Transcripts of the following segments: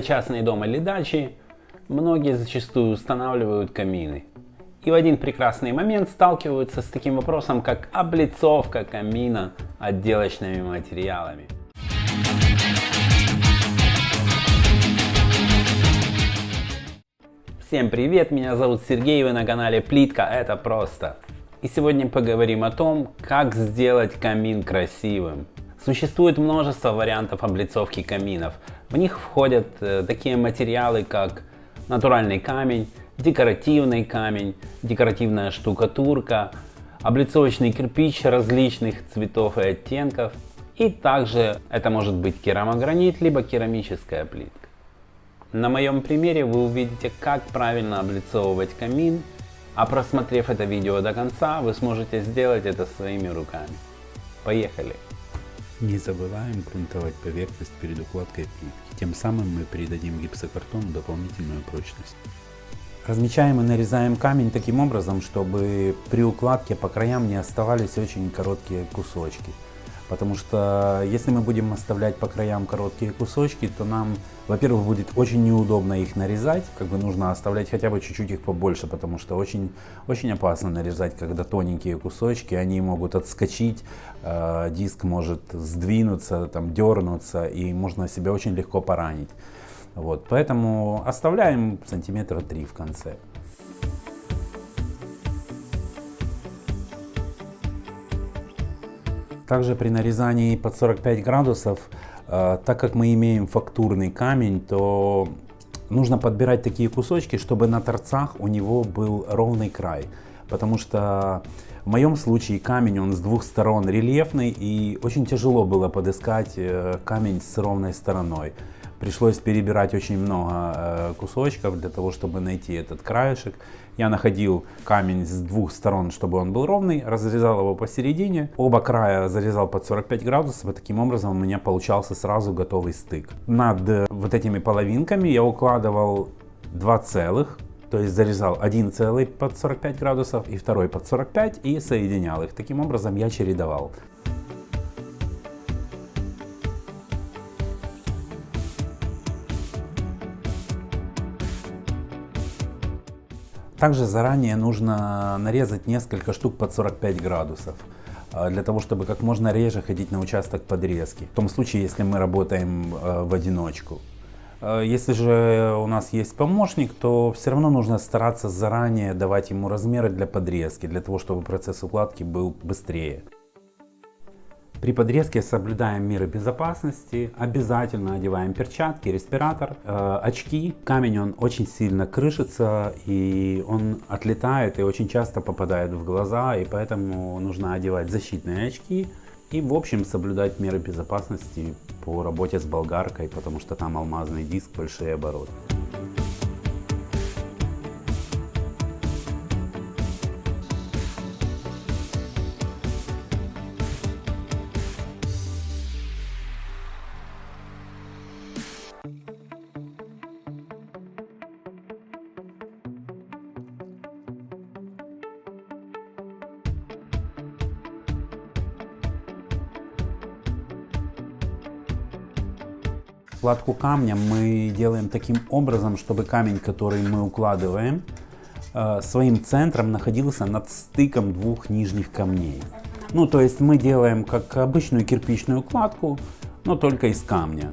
частный дом или дачи, многие зачастую устанавливают камины. И в один прекрасный момент сталкиваются с таким вопросом, как облицовка камина отделочными материалами. Всем привет, меня зовут Сергей, вы на канале Плитка, это просто. И сегодня поговорим о том, как сделать камин красивым. Существует множество вариантов облицовки каминов. В них входят такие материалы, как натуральный камень, декоративный камень, декоративная штукатурка, облицовочный кирпич различных цветов и оттенков. И также это может быть керамогранит, либо керамическая плитка. На моем примере вы увидите, как правильно облицовывать камин, а просмотрев это видео до конца, вы сможете сделать это своими руками. Поехали! Не забываем грунтовать поверхность перед укладкой плитки, тем самым мы придадим гипсокартону дополнительную прочность. Размечаем и нарезаем камень таким образом, чтобы при укладке по краям не оставались очень короткие кусочки. Потому что если мы будем оставлять по краям короткие кусочки, то нам, во-первых, будет очень неудобно их нарезать. Нужно оставлять хотя бы чуть-чуть их побольше, потому что очень опасно нарезать, когда тоненькие кусочки, они могут отскочить, диск может сдвинуться, дернуться, и можно себя очень легко поранить. Поэтому оставляем сантиметра 3 в конце. Также при нарезании под 45 градусов, так как мы имеем фактурный камень, то нужно подбирать такие кусочки, чтобы на торцах у него был ровный край. Потому что в моем случае камень, он с двух сторон рельефный, и очень тяжело было подыскать камень с ровной стороной. Пришлось перебирать очень много кусочков для того, чтобы найти этот краешек. Я находил камень с двух сторон, чтобы он был ровный, разрезал его посередине. Оба края зарезал под 45 градусов, и таким образом у меня получался сразу готовый стык. Над вот этими половинками я укладывал 2 целых, то есть зарезал один целый под 45 градусов и второй под 45 и соединял их. Таким образом я чередовал. Также заранее нужно нарезать несколько штук под 45 градусов, для того, чтобы как можно реже ходить на участок подрезки. В том случае, если мы работаем в одиночку. Если же у нас есть помощник, то все равно нужно стараться заранее давать ему размеры для подрезки, для того, чтобы процесс укладки был быстрее. При подрезке соблюдаем меры безопасности, обязательно одеваем перчатки, респиратор, очки. Камень он очень сильно крышится, и он отлетает и очень часто попадает в глаза, и поэтому нужно одевать защитные очки и в общем соблюдать меры безопасности по работе с болгаркой, потому что там алмазный диск, большие обороты. Укладку камня мы делаем таким образом, чтобы камень, который мы укладываем, своим центром находился над стыком двух нижних камней. То есть мы делаем как обычную кирпичную укладку, но только из камня.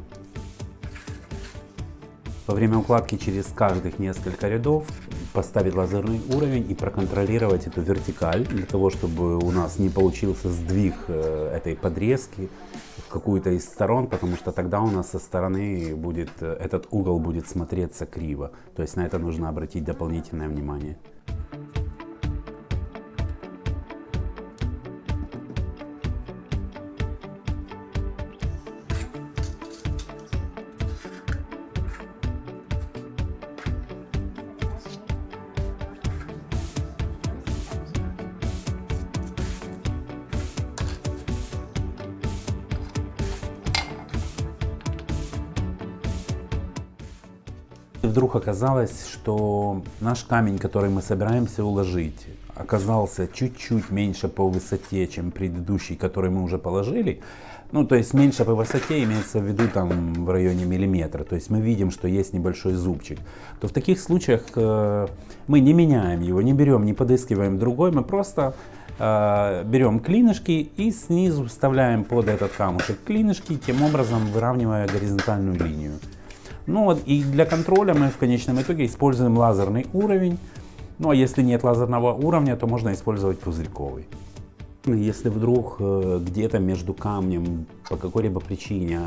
Во время укладки через каждых несколько рядов поставить лазерный уровень и проконтролировать эту вертикаль, для того, чтобы у нас не получился сдвиг этой подрезки в какую-то из сторон, потому что тогда у нас со стороны этот угол будет смотреться криво. То есть на это нужно обратить дополнительное внимание. Вдруг оказалось, что наш камень, который мы собираемся уложить, оказался чуть-чуть меньше по высоте, чем предыдущий, который мы уже положили, ну, то есть меньше по высоте имеется в виду там в районе миллиметра, то есть мы видим, что есть небольшой зубчик, то в таких случаях мы не меняем его, не берем, не подыскиваем другой, мы просто берем клинышки и снизу вставляем под этот камушек клинышки, тем образом выравнивая горизонтальную линию. Ну вот, и для контроля мы в конечном итоге используем лазерный уровень. Ну а если нет лазерного уровня, то можно использовать пузырьковый. Если вдруг где-то между камнем по какой-либо причине,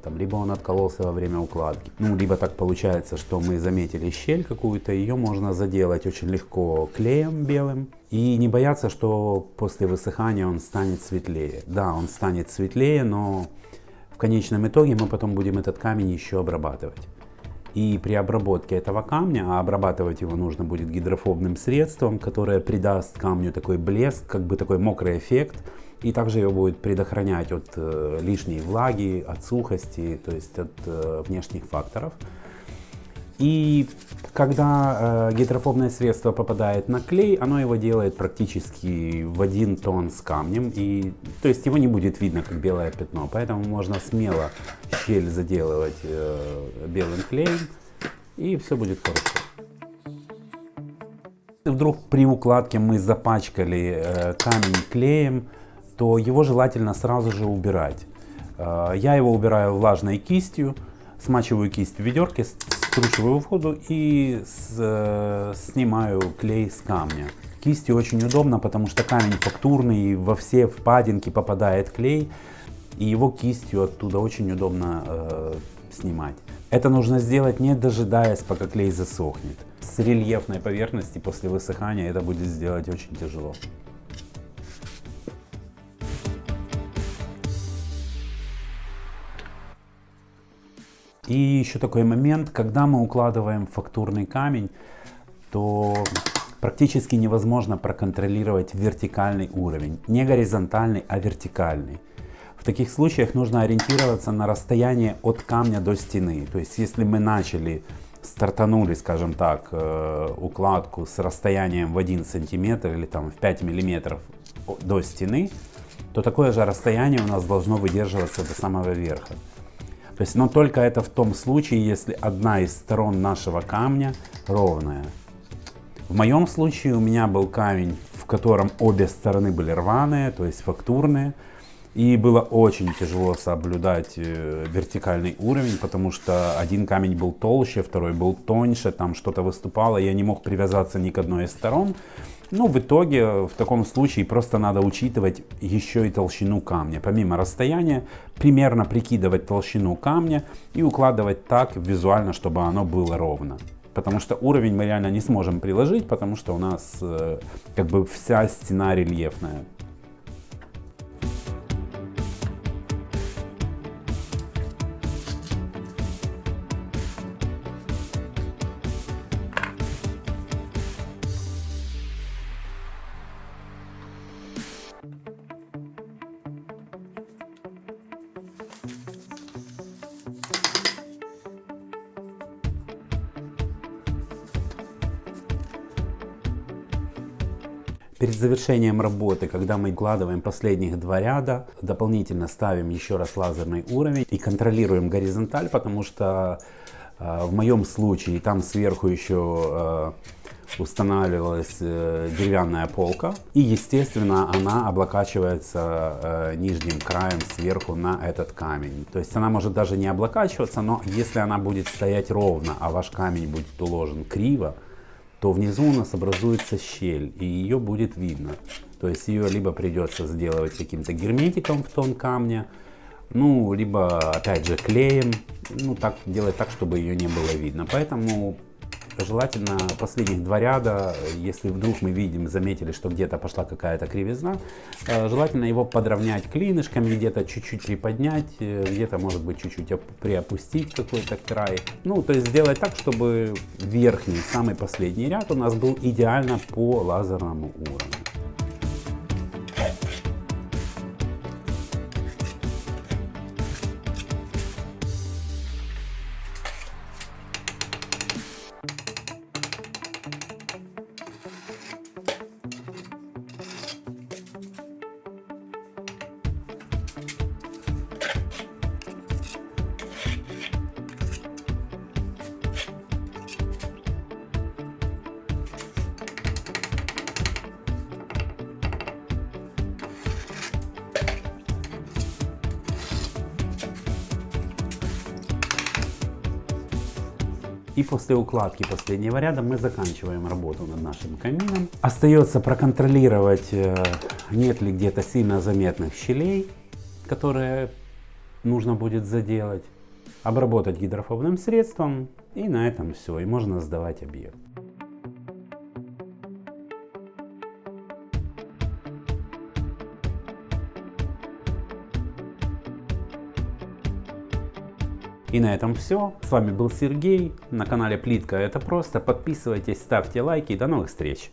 там, либо он откололся во время укладки, ну, либо так получается, что мы заметили щель какую-то, ее можно заделать очень легко клеем белым и не бояться, что после высыхания он станет светлее. Да, он станет светлее, но в конечном итоге мы потом будем этот камень еще обрабатывать. И при обработке этого камня, а обрабатывать его нужно будет гидрофобным средством, которое придаст камню такой блеск, как бы такой мокрый эффект, и также его будет предохранять от лишней влаги, от сухости, то есть от внешних факторов. И когда гидрофобное средство попадает на клей, оно его делает практически в один тон с камнем, и то есть его не будет видно как белое пятно, поэтому можно смело щель заделывать белым клеем, и все будет хорошо. Если вдруг при укладке мы запачкали камень клеем, то его желательно сразу же убирать. Я его убираю влажной кистью, смачиваю кисть в ведерке, скручиваю в воду и снимаю клей с камня. Кистью очень удобно, потому что камень фактурный, во все впадинки попадает клей, и его кистью оттуда очень удобно снимать. Это нужно сделать, не дожидаясь, пока клей засохнет. С рельефной поверхности после высыхания это будет сделать очень тяжело. И еще такой момент, когда мы укладываем фактурный камень, то практически невозможно проконтролировать вертикальный уровень. Не горизонтальный, а вертикальный. В таких случаях нужно ориентироваться на расстояние от камня до стены. То есть если мы стартанули, скажем так, укладку с расстоянием в 1 сантиметр или там в 5 миллиметров до стены, то такое же расстояние у нас должно выдерживаться до самого верха. То есть, но только это в том случае, если одна из сторон нашего камня ровная. В моем случае у меня был камень, в котором обе стороны были рваные, то есть фактурные. И было очень тяжело соблюдать вертикальный уровень, потому что один камень был толще, второй был тоньше, там что-то выступало, я не мог привязаться ни к одной из сторон. Ну, в итоге, в таком случае просто надо учитывать еще и толщину камня. Помимо расстояния, примерно прикидывать толщину камня и укладывать так визуально, чтобы оно было ровно. Потому что уровень мы реально не сможем приложить, потому что у нас как бы вся стена рельефная. Перед завершением работы, когда мы укладываем последних 2 ряда, дополнительно ставим еще раз лазерный уровень и контролируем горизонталь, потому что в моем случае там сверху еще устанавливалась деревянная полка, и естественно она облокачивается нижним краем сверху на этот камень. То есть она может даже не облокачиваться, но если она будет стоять ровно, а ваш камень будет уложен криво, то внизу у нас образуется щель, и ее будет видно. То есть ее либо придется сделать каким-то герметиком в тон камня, ну, либо опять же клеем, ну, так делать так, чтобы ее не было видно. Поэтому желательно последних 2 ряда, если вдруг мы заметили, что где-то пошла какая-то кривизна, желательно его подровнять клинышками, где-то чуть-чуть приподнять, где-то, может быть, чуть-чуть приопустить какой-то край. Ну, то есть сделать так, чтобы верхний, самый последний ряд у нас был идеально по лазерному уровню. И после укладки последнего ряда мы заканчиваем работу над нашим камином. Остается проконтролировать, нет ли где-то сильно заметных щелей, которые нужно будет заделать. Обработать гидрофобным средством, и на этом все, и можно сдавать объект. И на этом все. С вами был Сергей. На канале Плитка это просто. Подписывайтесь, ставьте лайки. До новых встреч.